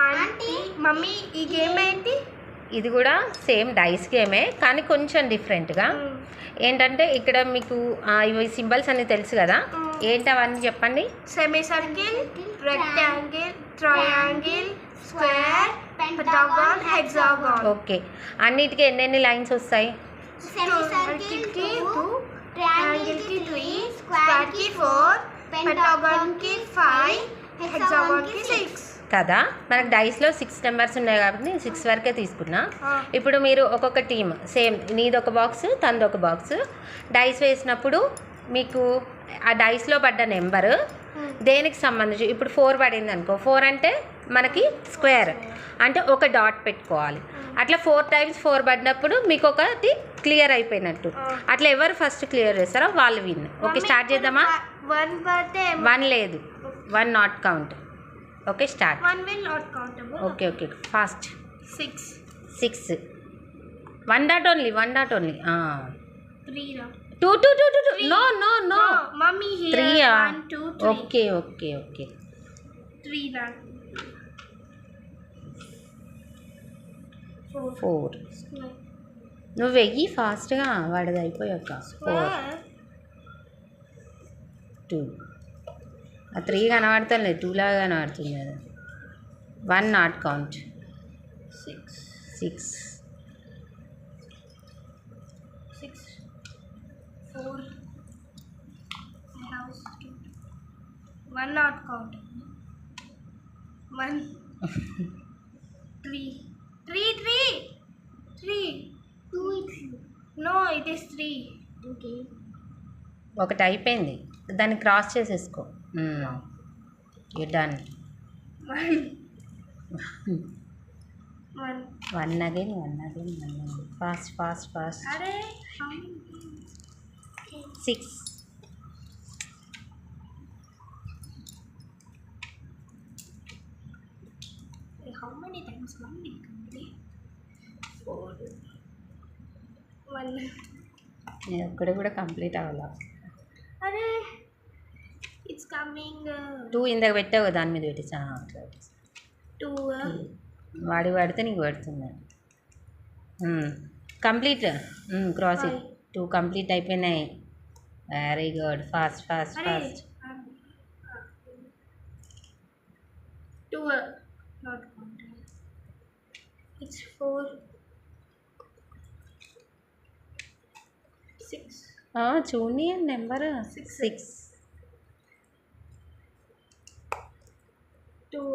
Aunty mummy ఈ game ఏంటి? ఇది కూడా సేమ్ డైస్ గేమే కానీ కొంచెం డిఫరెంట్గా. ఏంటంటే ఇక్కడ మీకు ఇవి సింబల్స్ అన్నీ తెలుసు కదా, ఏంటి అవన్నీ చెప్పండి. Semi circle, rectangle, triangle, square, పెంటాగాన్, hexagon. Okay, అన్నిటికీ ఎన్నెన్ని లైన్స్ వస్తాయి? సెమీ సర్కిల్ కి 2, ట్రయాంగిల్ కి 3, స్క్వేర్ కి 4, పెంటాగాన్ కి 5, హెక్సాగాన్ కి 6 కదా. మనకు డైస్లో 6 నెంబర్స్ ఉన్నాయి కాబట్టి నేను 6 వరకే తీసుకున్నా. ఇప్పుడు మీరు ఒక్కొక్క టీమ్ సేమ్, నీది ఒక బాక్స్ తనది ఒక బాక్స్, డైస్ వేసినప్పుడు మీకు ఆ డైస్లో పడ్డ నెంబరు దేనికి సంబంధించి, ఇప్పుడు 4 పడింది అనుకో, 4 అంటే మనకి స్క్వేర్ అంటే ఒక డాట్ పెట్టుకోవాలి. అట్లా 4 times 4 పడినప్పుడు మీకు ఒకటి క్లియర్ అయిపోయినట్టు. అట్లా ఎవరు ఫస్ట్ క్లియర్ చేస్తారో వాళ్ళు విన్. ఓకే, స్టార్ట్ చేద్దామా? 1 లేదు, 1 not count. Okay, start. 1 will not countable. Okay okay, fast. 6 1 dot only 1 dot only. 3 ra 2 no no no mummy here 3 1 2 3 okay okay okay 3 ra 4 నువ్వు వెయ్యి ఫాస్ట్గా, వాడిది అయిపోయాక. 4 2 ఆ 3 కనబడుతుంది, 2 లాగా కనబడుతుంది కదా. 1 not count. 6 4 house 1 not count 1 3 2 no it is 3 okay ఒకటి అయిపోయింది, దాన్ని క్రాస్ చేసేసుకో. You done. 1 again fast fast fast. అరే 6 how many times 1 will complete 4 1 నేను ఒక్కడే కూడా కంప్లీట్ అవ్వాలా. అరే ఇట్స్ కమింగ్ 2 ఇందాక పెట్టావు, దాని మీద పెట్టేసా. 2 వాడి పడితే నీకు పడుతుంది. Complete, cross it. 2 కంప్లీట్ అయిపోయినాయి. Very good, fast fast fast. 2 not counted. It's 4 6 చూడండి నెంబర్ 6 2